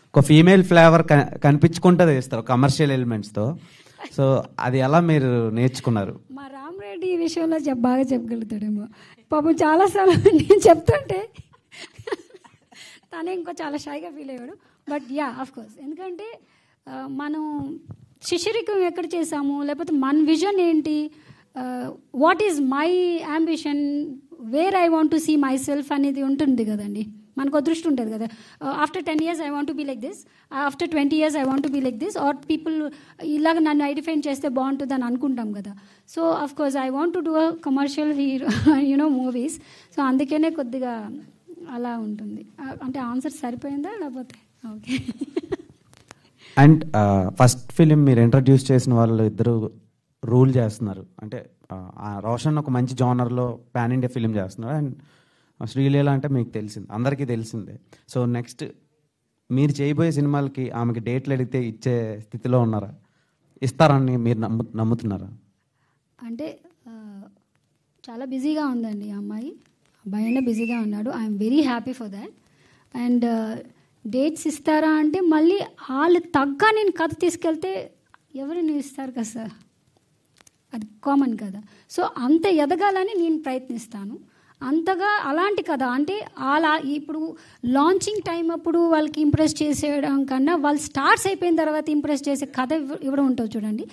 ఒక ఫీమేల్ ఫ్లేవర్ కనిపించుకుంటే తీస్తారు కమర్షియల్ ఎలిమెంట్స్తో. సో అది ఎలా మీరు నేర్చుకున్నారు? మా రామరెడ్డి ఈ విషయంలో బాగా చెప్పగలుగుతాడేమో. పాపం చాలాసార్లు నేను చెప్తుంటే తనే ఇంకో చాలా షైగా ఫీల్ అయ్యాడు. బట్ యా ఆఫ్ కోర్స్, ఎందుకంటే మనం శిష్యరికం ఎక్కడ చేసాము, లేకపోతే మన విజన్ ఏంటి, what is my ambition, where I want to see myself అనేది ఉంటుంది కదండి. మనకు దృష్టి ఉంటుంది కదా. After 10 years I want to be like this, after 20 years I want to be like this, or people ఇలాగ నన్ను ఐడెంటిఫై చేస్తే బాగుంటుంది అని అనుకుంటాం కదా. So of course I want to do a commercial hero movies. So అందుకనే కొద్దిగా అలా ఉంటుంది. అంటే ఆన్సర్ సరిపోయిందా లేకపోతే? ఓకే. అండ్ ఫస్ట్ ఫిలిం మీరు ఇంట్రడ్యూస్ చేసిన వాళ్ళు ఇద్దరు రూల్ చేస్తున్నారు. అంటే రోషన్ ఒక మంచి జానర్లో పాన్ ఇండియా ఫిలిం చేస్తున్నారు, అండ్ శ్రీలీల అంటే మీకు తెలిసింది, అందరికీ తెలిసిందే. సో నెక్స్ట్ మీరు చేయబోయే సినిమాలకి ఆమెకి డేట్లు అడిగితే ఇచ్చే స్థితిలో ఉన్నారా? ఇస్తారని మీరు నమ్ముతున్నారా? అంటే చాలా బిజీగా ఉందండి ఆ అమ్మాయి. అబ్బాయి అయినా బిజీగా ఉన్నాడు. I'm very happy for that. And dates ఇస్తారా అంటే మళ్ళీ వాళ్ళు తగ్గ నేను కథ తీసుకెళ్తే ఎవరిని ఇస్తారు కదా సార్, అది కామన్ కదా. సో అంత ఎదగాలని నేను ప్రయత్నిస్తాను. అంతగా అలాంటి కథ అంటే అలా ఇప్పుడు లాంచింగ్ టైం అప్పుడు వాళ్ళకి ఇంప్రెస్ చేసేయడం కన్నా వాళ్ళు స్టార్ట్స్ అయిపోయిన తర్వాత ఇంప్రెస్ చేసే కథ ఇవ్వడం ఉంటుంది చూడండి.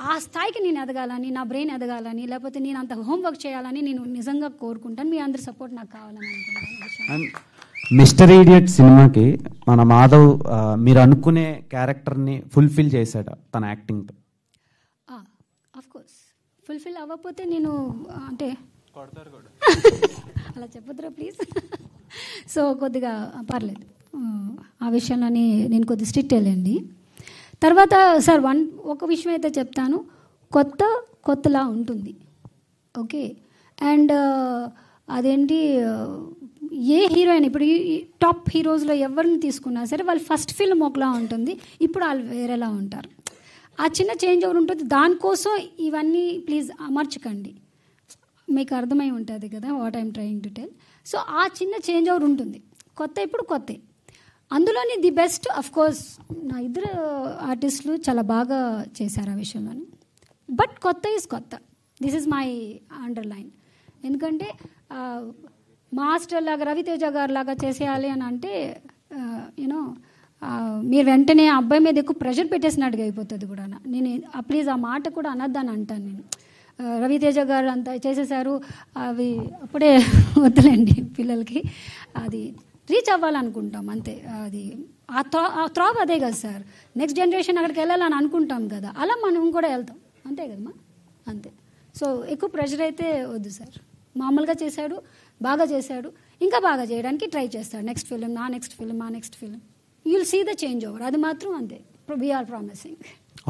ఆ స్థాయికి నేను ఎదగాలని, నా బ్రెయిన్ ఎదగాలని, లేకపోతే నేను అంత హోంవర్క్ చేయాలని నేను నిజంగా కోరుకుంటాను. మీ అందరి సపోర్ట్ నాకు కావాలని అనుకుంటాను. మిస్టర్ ఇడియట్ సినిమాకి మన మాధవ్ మీరు అనుకునే క్యారెక్టర్ని ఫుల్ఫిల్ చేశాడు తన యాక్టింగ్తో? ఆఫ్ కోర్స్ ఫుల్ఫిల్ అవ్వకపోతే నేను అంటే అలా చెప్పొద్దురా ప్లీజ్. సో కొద్దిగా పర్లేదు ఆ విషయంలోని నేను కొద్దిగా స్ట్రిక్ట్ వెళ్ళండి. తర్వాత సార్ ఒక విషయం అయితే చెప్తాను, కొత్తలా ఉంటుంది. ఓకే. అండ్ అదేంటి, ఏ హీరోయిన్ ఇప్పుడు టాప్ హీరోస్లో ఎవరిని తీసుకున్నా సరే వాళ్ళ ఫస్ట్ ఫిల్మ్ ఒకలా ఉంటుంది, ఇప్పుడు వాళ్ళు వేరేలా ఉంటారు. ఆ చిన్న చేంజ్ ఓవర్ ఉంటుంది. దానికోసం ఇవన్నీ ప్లీజ్ అమర్చకండి, మీకు అర్థమై ఉంటుంది కదా what I'm trying to tell. So ఆ చిన్న చేంజ్ ఓవర్ ఉంటుంది. ఇప్పుడు కొత్త అందులోని ది బెస్ట్ అఫ్ కోర్స్ నా ఇద్దరు ఆర్టిస్టులు చాలా బాగా చేశారు ఆ విషయంలోని. బట్ కొత్త దిస్ ఈజ్ మై అండర్లైన్. ఎందుకంటే మాస్టర్ లాగా రవితేజ గారు లాగా చేసేయాలి అని అంటే యూనో మీరు వెంటనే అబ్బాయి మీద ఎక్కువ ప్రెషర్ పెట్టేసినట్టుగా అయిపోతుంది కూడా. నేను ప్లీజ్ ఆ మాట కూడా అనొద్దని అంటాను నేను. రవితేజ గారు అంతా చేసేసారు, అవి అప్పుడే వద్దులేండి పిల్లలకి. అది రీచ్ అవ్వాలనుకుంటాం అంతే. అది ఆ త్రాబ్ అదే కదా సార్, నెక్స్ట్ జనరేషన్ అక్కడికి వెళ్ళాలని అనుకుంటాం కదా, అలా మనం కూడా వెళ్తాం అంతే కదమ్మా, అంతే. సో ఎక్కువ ప్రెషర్ అయితే వద్దు సార్. మామూలుగా చేశాడు, బాగా చేశాడు, ఇంకా బాగా చేయడానికి ట్రై చేస్తాడు. నెక్స్ట్ ఫిలిం నా next film you will see the change over. అది మాత్రం అంతే, we're promising.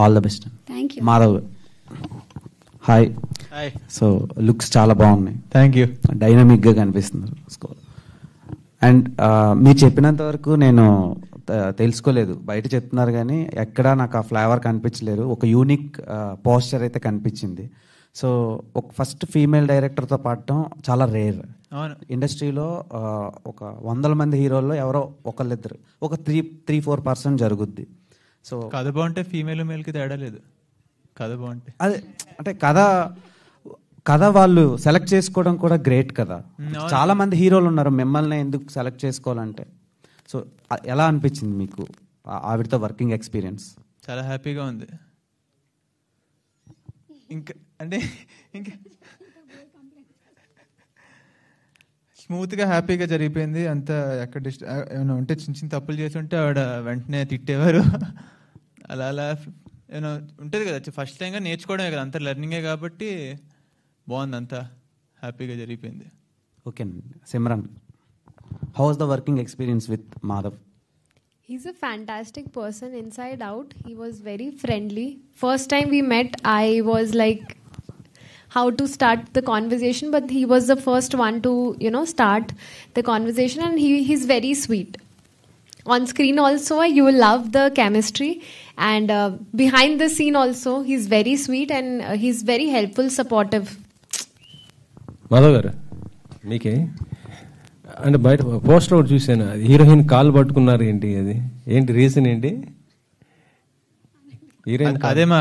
All the best. Thank you. Madhav hi. So looks చాలా బాగున్నాయి. Thank you. డైనమిక్గా కనిపిస్తున్నారు. అండ్ మీరు చెప్పినంత వరకు నేను తెలుసుకోలేదు, బయట చెప్తున్నారు కానీ ఎక్కడా నాకు ఆ ఫ్లేవర్ కనిపించలేదు. ఒక యూనిక్ పోస్చర్ అయితే కనిపించింది. సో ఒక ఫస్ట్ ఫీమేల్ డైరెక్టర్తో పాడటం చాలా రేర్. ఇండస్ట్రీలో ఒక 100 మంది హీరోల్లో ఎవరో ఒకళ్ళిద్దరు, ఒక 3-4% జరుగుద్ది. సో కథ బాగుంటే ఫీమేల్ మేల్కి తేడా లేదు. కథ బాగుంటే అదే అంటే కథ వాళ్ళు సెలెక్ట్ చేసుకోవడం కూడా గ్రేట్ కదా. చాలా మంది హీరోలు ఉన్నారు, మిమ్మల్ని ఎందుకు సెలెక్ట్ చేసుకోవాలంటే? సో ఎలా అనిపించింది మీకు ఆవిడతో వర్కింగ్ ఎక్స్పీరియన్స్? చాలా హ్యాపీగా ఉంది. ఇంకా స్మూత్గా హ్యాపీగా జరిగిపోయింది అంతా. ఎక్కడ ఏమైనా ఉంటే చిన్న చిన్న తప్పులు చేసి ఉంటే ఆవిడ వెంటనే తిట్టేవారు. అలా అలా ఏమైనా ఉంటుంది కదా, ఫస్ట్ టైంగా నేర్చుకోవడమే కదా, అంతా లెర్నింగే కాబట్టి బాగుంది, అంతా హ్యాపీగా జరిగిపోయింది. Okay Simran, how was the working experience with Madhav? He's a fantastic person inside out. He was very friendly. First time we met, I was like how to start the conversation, but he was the first one to, start the conversation, and he's very sweet. On screen also, you will love the chemistry, and behind the scene also, he's very sweet and he's very helpful, supportive. Madhav గారు, మీకే అంటే బయట poster ఒకటి చూసాను, heroine కాలు పట్టుకున్నారు, ఏంటి అది, ఏంటి రీజన్ ఏంటి? హీరోయిన్ అదే మా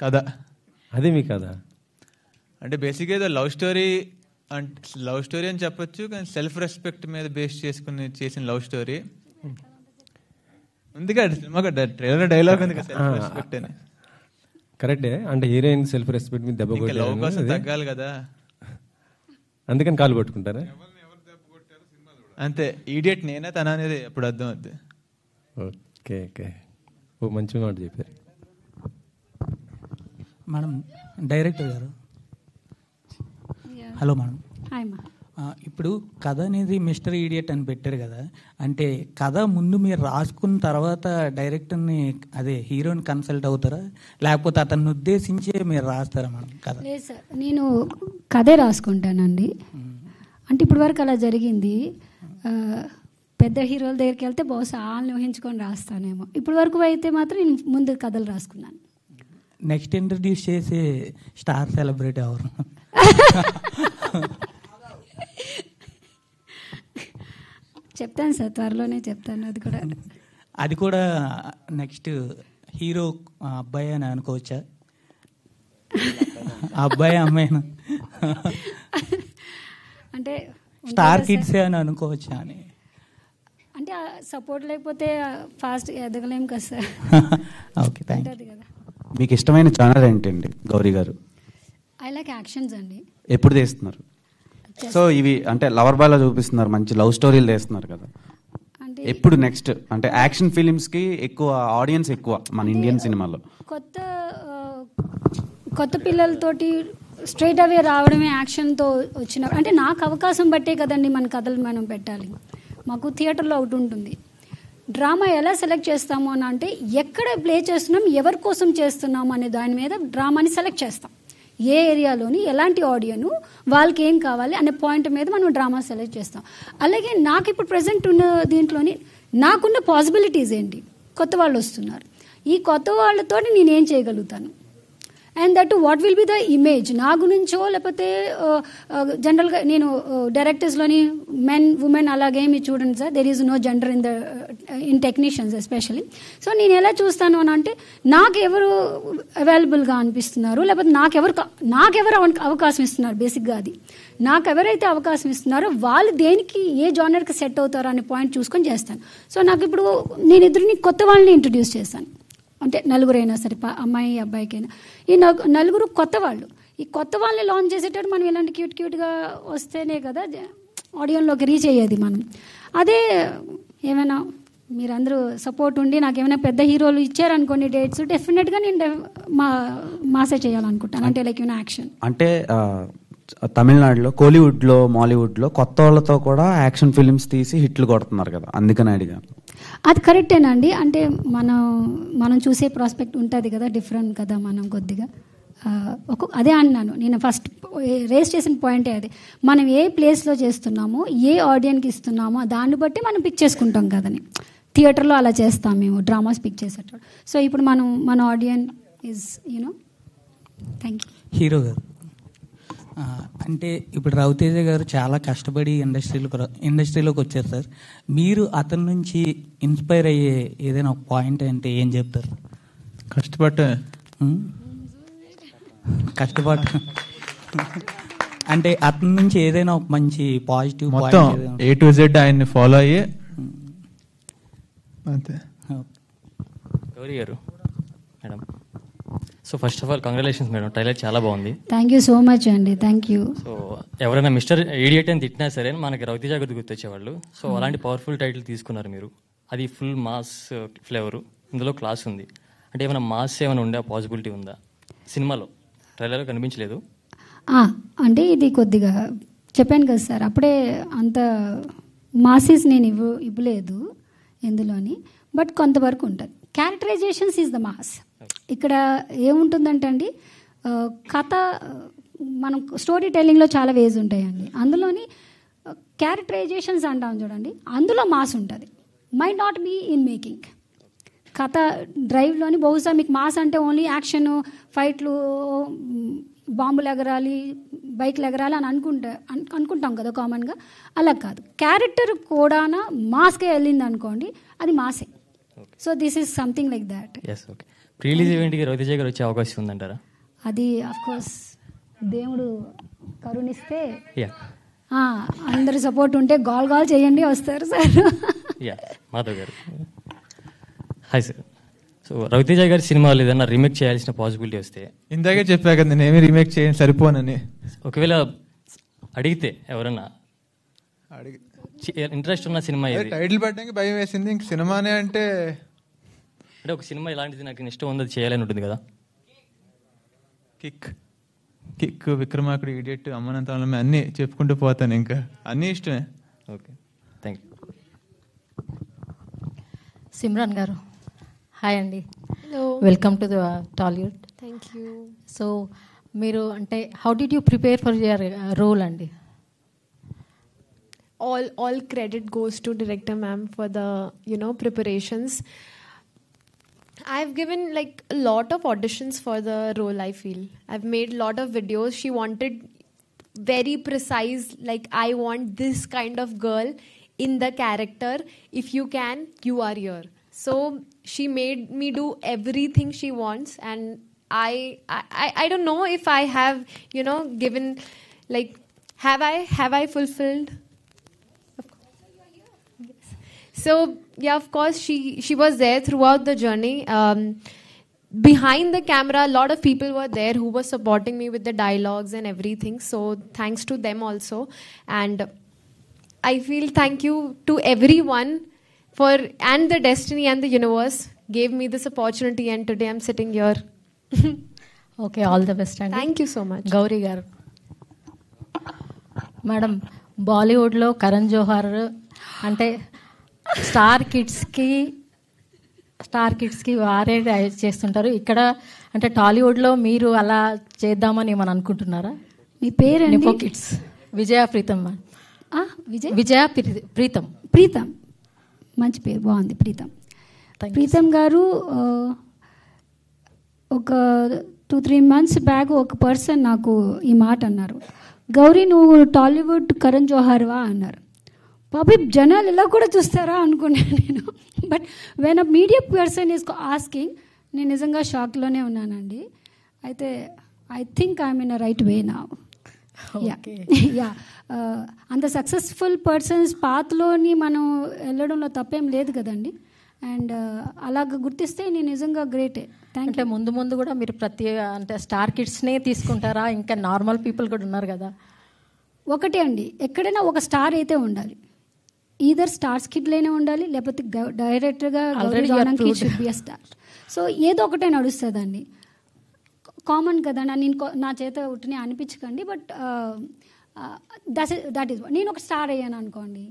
కథ. అదే మీ కథ అంటే బేసిక్గా ఏదో లవ్ స్టోరీ అని చెప్పొచ్చు, కానీ సెల్ఫ్ రెస్పెక్ట్ మీద బేస్ చేసుకుని చేసిన లవ్ స్టోరీ ఉంది కదా. సినిమా ట్రైలర్ డైలాగ్ ఉంది కదా, సెల్ఫ్ రెస్పెక్ట్ అని. కరెక్టే, అంటే హీరోయిన్ సెల్ఫ్ రెస్పెక్ట్ మీద దెబ్బ లవ్ కోసం తగ్గాలి కదా, అందుకని కాలు పట్టుకుంటారా? అంతే. ఈడియట్ నేనే తన అనేది అప్పుడు అర్థం అవుద్ది. ఓకే ఓకే, ఓ మంచి మాట చెప్పారు మేడం. డైరెక్టర్ గారు హలో మేడం. హాయ్ మా. ఇప్పుడు కథ అనేది మిస్టర్ ఈడియట్ అని పెట్టారు కదా, అంటే కథ ముందు మీరు రాసుకున్న తర్వాత డైరెక్టర్ని అదే హీరోని కన్సల్ట్ అవుతారా, లేకపోతే అతన్ని ఉద్దేశించే మీరు రాస్తారా మేడం కథ? లేదు సార్, నేను కథే రాసుకుంటానండి. అంటే ఇప్పటి వరకు అలా జరిగింది. పెద్ద హీరోల దగ్గరికి వెళ్తే బహుశా వాళ్ళని ఊహించుకొని రాస్తానేమో. ఇప్పటి వరకు అయితే మాత్రం నేను ముందు కథలు రాసుకున్నాను. నెక్స్ట్ ఇంట్రడ్యూస్ చేసే స్టార్ సెలబ్రిటీ ఎవరు? చెప్తాను సార్, త్వరలోనే చెప్తాను. అది కూడా నెక్స్ట్ హీరో అబ్బాయి అని అనుకోవచ్చా? అబ్బాయి అమ్మాయినా అంటే స్టార్ కిడ్స్ అని అనుకోవచ్చా అని? అంటే సపోర్ట్ లేకపోతే ఫాస్ట్ ఎదగలేం కదా సార్. Okay, thank you. కదా. మీకు ఇష్టమైన ఛానల్ ఏంటండి గౌరీ గారు? ఐ లైక్ యాక్షన్స్ అండి. ఎప్పుడు తీస్తున్నారు? సో ఇవి అంటే లవర్ బాయ్లో చూపిస్తున్నారు, మంచి లవ్ స్టోరీలు తీస్తున్నారు కదా, అంటే ఎప్పుడు నెక్స్ట్? అంటే యాక్షన్ ఫిలిమ్స్కి ఎక్కువ ఆడియన్స్ ఎక్కువ మన ఇండియన్ సినిమాలో. కొత్త పిల్లలతోటి స్ట్రైట్ అవే రావడమే యాక్షన్తో వచ్చిన, అంటే నాకు అవకాశం బట్టే కదండి మన కథలు మనం పెట్టాలి. మాకు థియేటర్లో ఒకటి ఉంటుంది, డ్రామా ఎలా సెలెక్ట్ చేస్తాము అని అంటే ఎక్కడ ప్లే చేస్తున్నాం, ఎవరి కోసం చేస్తున్నాము అనే దాని మీద డ్రామాని సెలెక్ట్ చేస్తాం. ఏ ఏరియాలోని ఎలాంటి ఆడియను, వాళ్ళకి ఏం కావాలి అనే పాయింట్ మీద మనం డ్రామా సెలెక్ట్ చేస్తాం. అలాగే నాకు ఇప్పుడు ప్రజెంట్ ఉన్న దీంట్లోని నాకున్న పాసిబిలిటీస్ ఏంటి, కొత్త వాళ్ళు వస్తున్నారు, ఈ కొత్త వాళ్ళతో నేనేం చేయగలుగుతాను, and that what will be the image నా గురించో, లేకపోతే జనరల్గా నేను డైరెక్టర్స్లోని మెన్ ఉమెన్ అలాగేమి చూడండి sir, there is no gender in technicians especially. So నేను ఎలా చూస్తాను అని అంటే నాకెవరు అవైలబుల్గా అనిపిస్తున్నారు, లేకపోతే నాకెవరు అవకాశం ఇస్తున్నారు, బేసిక్గా అది నాకెవరైతే అవకాశం ఇస్తున్నారో వాళ్ళు దేనికి ఏ జానర్కి సెట్ అవుతారో అనే పాయింట్ చూసుకొని చేస్తాను. సో నాకు ఇప్పుడు నేను ఇద్దరిని కొత్త వాళ్ళని ఇంట్రడ్యూస్ చేశాను, అంటే నలుగురైనా సరే, అమ్మాయి అబ్బాయికైనా. ఈ నలుగురు కొత్త వాళ్ళు, ఈ కొత్త వాళ్ళని లాంచ్ చేసేటప్పుడు మనం ఇలాంటి క్యూట్గా వస్తేనే కదా ఆడియన్లోకి రీచ్ అయ్యేది మనం. అదే ఏమైనా మీరందరూ సపోర్ట్ ఉండి నాకు ఏమైనా పెద్ద హీరోలు ఇచ్చారనుకోండి డేట్స్, డెఫినెట్గా నేను మాసే చేయాలనుకుంటాను. అంటే లైక్ యాక్షన్. అంటే తమిళనాడులో, కోలీవుడ్లో, మాలీవుడ్లో కొత్త వాళ్ళతో కూడా యాక్షన్ ఫిలిమ్స్ తీసి హిట్లు కొడుతున్నారు కదా, అందుకని అడిగాను. అది కరెక్టేనండి. అంటే మనం చూసే ప్రాస్పెక్ట్ ఉంటుంది కదా, డిఫరెంట్ కదా మనం కొద్దిగా. అదే అన్నాను నేను ఫస్ట్ రేస్ చేసిన పాయింటే అది. మనం ఏ ప్లేస్లో చేస్తున్నామో, ఏ ఆడియన్కి ఇస్తున్నామో దాన్ని బట్టి మనం పిక్ చేసుకుంటాం కదని. థియేటర్లో అలా చేస్తాం మేము, డ్రామాస్ పిక్ చేసేటప్పుడు. సో ఇప్పుడు మన ఆడియన్ ఈజ్ థ్యాంక్ యూ. హీరో గారు, అంటే ఇప్పుడు రవితేజ గారు చాలా కష్టపడి ఇండస్ట్రీలోకి వచ్చారు సార్. మీరు అతని నుంచి ఇన్స్పైర్ అయ్యే ఏదైనా ఒక పాయింట్ అంటే ఏం చెప్తారు? కష్టపడ అంటే అతని నుంచి ఏదైనా ఒక మంచి positive point A to Z ఆయన్ని ఫాలో అయ్యే అంతే. గౌరీ గారు madam, so first of all congratulations madam, trailer చాలా బాగుంది. థ్యాంక్ యూ సో మచ్ అండి, థ్యాంక్ యూ. సో ఎవరైనా మిస్టర్ ఇడియట్ అని తిట్టినా సరే మనకి రవితేజ గారు గుర్తొచ్చేవాళ్ళు. సో అలాంటి పవర్ఫుల్ టైటిల్ తీసుకున్నారు మీరు. అది ఫుల్ మాస్ ఫ్లేవరు, ఇందులో క్లాస్ ఉంది. అంటే ఏమైనా మాస్ ఏమైనా ఉండే పాసిబిలిటీ ఉందా సినిమాలో? ట్రైలర్లో కనిపించలేదు. అంటే ఇది కొద్దిగా చెప్పాను కదా సార్, అప్పుడే అంత మాసెస్ నేను ఇవ్వలేదు ఇందులోని, బట్ కొంతవరకు ఉంటుంది. Characterisations is the mass. ఇక్కడ ఏముంటుందంటే అండి, కథ మనం స్టోరీ టెల్లింగ్లో చాలా వేస్ ఉంటాయండి. అందులోని క్యారెక్టరైజేషన్స్ అంటాం చూడండి, అందులో మాస్ ఉంటుంది. Might not be in making. కథ డ్రైవ్లోని బహుశా మీకు మాస్ అంటే ఓన్లీ యాక్షన్, ఫైట్లు, బాంబులు ఎగరాలి, బైక్లు ఎగరాలి అని అనుకుంటాం కదా కామన్గా. అలా కాదు, క్యారెక్టర్ కూడా మాస్కే వెళ్ళింది అనుకోండి, అది మాసే. So this is something like that. Pre release ఈవెంట్కి రవితేజ గారు వచ్చే అవకాశం ఉందంటారా? అది అఫ్కోర్స్ దేవుడు కరుణిస్తే, అందరి సపోర్ట్ ఉంటే గాల్ చేయండి, వస్తారు సార్. మాధవ్ గారు హాయ్ సార్. సో రవితేజ గారి సినిమాలు ఏదైనా రీమేక్ చేయాల్సిన పాసిబిలిటీ వస్తే? ఇందాకే చెప్పా కదా నేను ఏమి రీమేక్ చేయను, సరిపోనని. ఒకవేళ అడిగితే ఎవరన్నా ఇంట్రెస్ట్ ఉన్న సినిమా టైటిల్ పెట్టడానికి భయం వేసింది. ఇంక సినిమానే అంటే ఒక సినిమా ఇలాంటిది నాకు ఇష్టం ఉంది, అది చేయాలని ఉంటుంది కదా. కిక్, విక్రమార్కుడు, ఇడియట్, అమ్మనంతాలం అన్నీ చెప్పుకుంటూ పోతాను, ఇంకా అన్నీ ఇష్టమే. Okay, thank you. సిమ్రాన్ గారు హాయ్ అండి, welcome to the Tollywood. Thank you. So మీరు అంటే how did you prepare for your role అండి? All credit goes to director ma'am for the preparations. I've given like a lot of auditions for the role. I feel I've made a lot of videos. She wanted very precise, like I want this kind of girl in the character. If you can, you are here. So she made me do everything she wants, and I don't know if I have given, like have I fulfilled. So yeah, of course she was there throughout the journey. Behind the camera, a lot of people were there who were supporting me with the dialogues and everything. So thanks to them also. And I feel thank you to everyone and the destiny and the universe gave me this opportunity, and today I'm sitting here. Okay, all the best. And thank you so much. Gauri garu. Madam, Bollywood lo Karan Johar ante star కిడ్స్కి వారే చేస్తుంటారు. ఇక్కడ అంటే టాలీవుడ్లో మీరు అలా చేద్దామని ఏమని అనుకుంటున్నారా? మీ పేరు నెపో కిడ్స్. విజయ ప్రీతం. విజయ ప్రీతం మంచి పేరు, బాగుంది. ప్రీతం గారు ఒక 2-3 months బ్యాక్ ఒక పర్సన్ నాకు ఈ మాట అన్నారు, గౌరీ నువ్వు టాలీవుడ్ కరణ్ జోహార్వా అన్నారు. పాపి జనాలు ఇలా కూడా చూస్తారా అనుకున్నాను నేను. But when a media person is asking, నేను నిజంగా షాక్లోనే ఉన్నానండి. అయితే I think I'm in a right way now. Yeah అంత సక్సెస్ఫుల్ పర్సన్స్ పాత్లోని మనం వెళ్ళడంలో తప్పేం లేదు కదండి. అండ్ అలాగ గుర్తిస్తే నేను నిజంగా గ్రేటే. అంటే ముందు కూడా మీరు అంటే స్టార్ కిడ్స్నే తీసుకుంటారా? ఇంకా నార్మల్ పీపుల్ కూడా ఉన్నారు కదా. ఒకటే అండి, ఎక్కడైనా ఒక స్టార్ అయితే ఉండాలి. ఈదర్ స్టార్స్ కిడ్లైనా ఉండాలి, లేకపోతే డైరెక్టర్గా should be a star. So ఏదో ఒకటే నడుస్తుందండి, కామన్ కదా. నా చేత ఉట్టిని అనిపించకండి, బట్ దట్ ఈస్. నేను ఒక స్టార్ అయ్యాను అనుకోండి,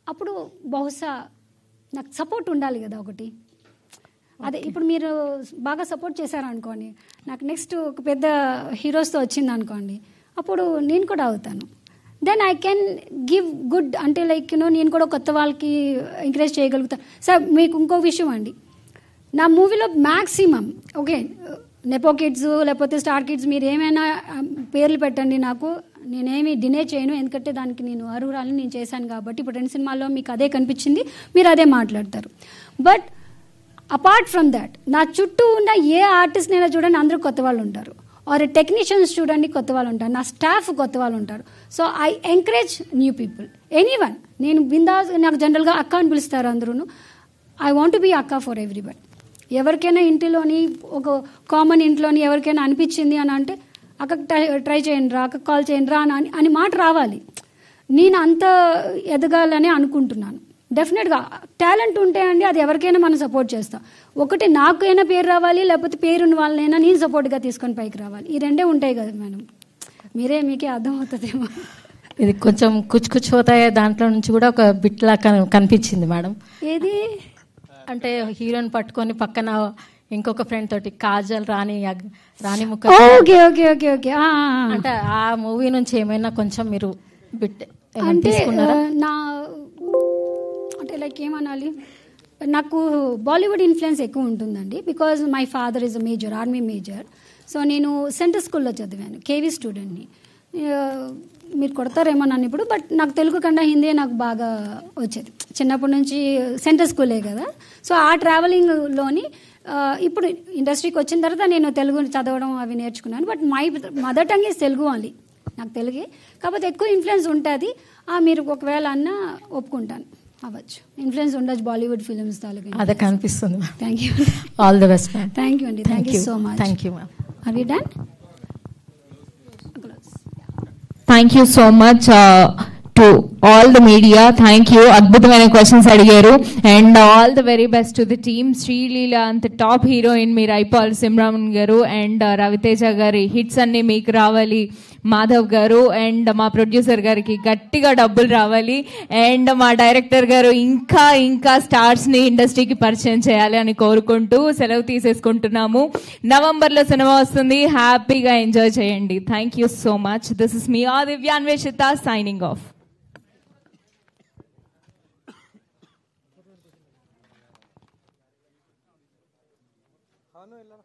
అప్పుడు బహుశా నాకు సపోర్ట్ ఉండాలి కదా ఒకటి. అదే ఇప్పుడు మీరు బాగా సపోర్ట్ చేశారనుకోండి, నాకు నెక్స్ట్ ఒక పెద్ద హీరోస్తో వచ్చింది అనుకోండి, అప్పుడు నేను కూడా అవుతాను. Then I can give good, అంటే లైక్ నేను కూడా కొత్త వాళ్ళకి ఎంకరేజ్ చేయగలుగుతాను. సార్ మీకు ఇంకో విషయం అండి, నా మూవీలో మ్యాక్సిమం ఓకే నెపో కిడ్స్ లేకపోతే స్టార్ కిడ్స్ మీరు ఏమైనా పేర్లు పెట్టండి, నాకు నేనేమి డినే చేయను, ఎందుకంటే దానికి నేను అర్హురాలని నేను చేశాను కాబట్టి. ఇప్పుడు 2 సినిమాల్లో మీకు అదే కనిపించింది, మీరు అదే మాట్లాడతారు. బట్ అపార్ట్ ఫ్రమ్ దాట్ నా చుట్టూ ఉన్న ఏ ఆర్టిస్ట్నైనా చూడండి, అందరూ కొత్త వాళ్ళు ఉంటారు. ఆర్ టెక్నీషియన్స్ చూడండి, కొత్త వాళ్ళు ఉంటారు. నా స్టాఫ్ కొత్త వాళ్ళు ఉంటారు. So I encourage new people, anyone. నేను బిందాస్, నాకు జనరల్గా అక్క అని పిలుస్తారు అందరూ. ఐ వాంట్ బీ అక్క ఫర్ ఎవ్రీబడి. ఎవరికైనా ఇంటిలోని ఒక కామన్ ఇంట్లోని ఎవరికైనా అనిపించింది అని అంటే అక్కడికి ట్రై చేయండి రా, అక్కడికి కాల్ చేయండి రా అని మాట రావాలి. నేను అంత ఎదగాలని అనుకుంటున్నాను. డెఫినెట్గా టాలెంట్ ఉంటే అండి అది ఎవరికైనా మనం సపోర్ట్ చేస్తాం. ఒకటి నాకైనా పేరు రావాలి, లేకపోతే పేరున్న వాళ్ళనైనా నేను సపోర్ట్గా తీసుకొని పైకి రావాలి. ఈ రెండే ఉంటాయి కదా మేడం. మీకే అర్థమవుతుందేమో. ఇది కొంచెం కుచ్ హోతాయే దాంట్లో నుంచి కూడా ఒక బిట్లా కనిపించింది మేడం. ఏది అంటే హీరోని పట్టుకొని పక్కన ఇంకొక ఫ్రెండ్ తోటి కాజల్ రాణి ముఖ ఓకే ఓకే ఓకే ఓకే అంటే ఆ మూవీ నుంచి ఏమైనా కొంచెం మీరు బిట్ అంటే నా అంటే లైక్ ఏమనాలి, నాకు బాలీవుడ్ ఇన్ఫ్లుయెన్స్ ఎక్కువ ఉంటుందండి. Because my father is a major, army major. So నేను సెంట్రల్ స్కూల్లో చదివాను, కేవీ స్టూడెంట్ని. మీరు కొడతారేమో నన్ను ఇప్పుడు, బట్ నాకు తెలుగు కన్నా హిందీ నాకు బాగా వచ్చేది చిన్నప్పటి నుంచి. సెంట్రల్ స్కూలే కదా. సో ఆ ట్రావెలింగ్లోని ఇప్పుడు ఇండస్ట్రీకి వచ్చిన తర్వాత నేను తెలుగు చదవడం అవి నేర్చుకున్నాను. But my mother tongue is Telugu only, నాకు తెలుగే. కాకపోతే ఎక్కువ ఇన్ఫ్లుయెన్స్ ఉంటుంది. మీరు ఒకవేళ అన్నా ఒప్పుకుంటాను, అవ్వచ్చు. ఇన్ఫ్లుయెన్స్ ఉండొచ్చు బాలీవుడ్ ఫిల్మ్స్ తాలూకా. అదే కనిపిస్తుంది. Thank you. All the best ma'am. Thank you అండి. Thank you so much. Thank you ma'am. Are we done? Thank you so much to all the media. Thank you, అద్భుతమైన క్వశ్చన్స్ అడిగారు. And all the very best to the team. Sreeleela అంత top heroine మీరు అయిపోవాలి సిమ్రాన్ గారు. And Raviteja గారి hits అన్ని మీకు రావాలి మాధవ్ గారు. అండ్ మా ప్రొడ్యూసర్ గారికి గట్టిగా డబ్బులు రావాలి. అండ్ మా డైరెక్టర్ గారు ఇంకా ఇంకా స్టార్స్ ని ఇండస్ట్రీకి పరిచయం చేయాలి అని కోరుకుంటూ సెలవు తీసేసుకుంటున్నాము. నవంబర్లో సినిమా వస్తుంది, హ్యాపీగా ఎంజాయ్ చేయండి. Thank you so much. This is me Divya Anveshitha signing off. हाँ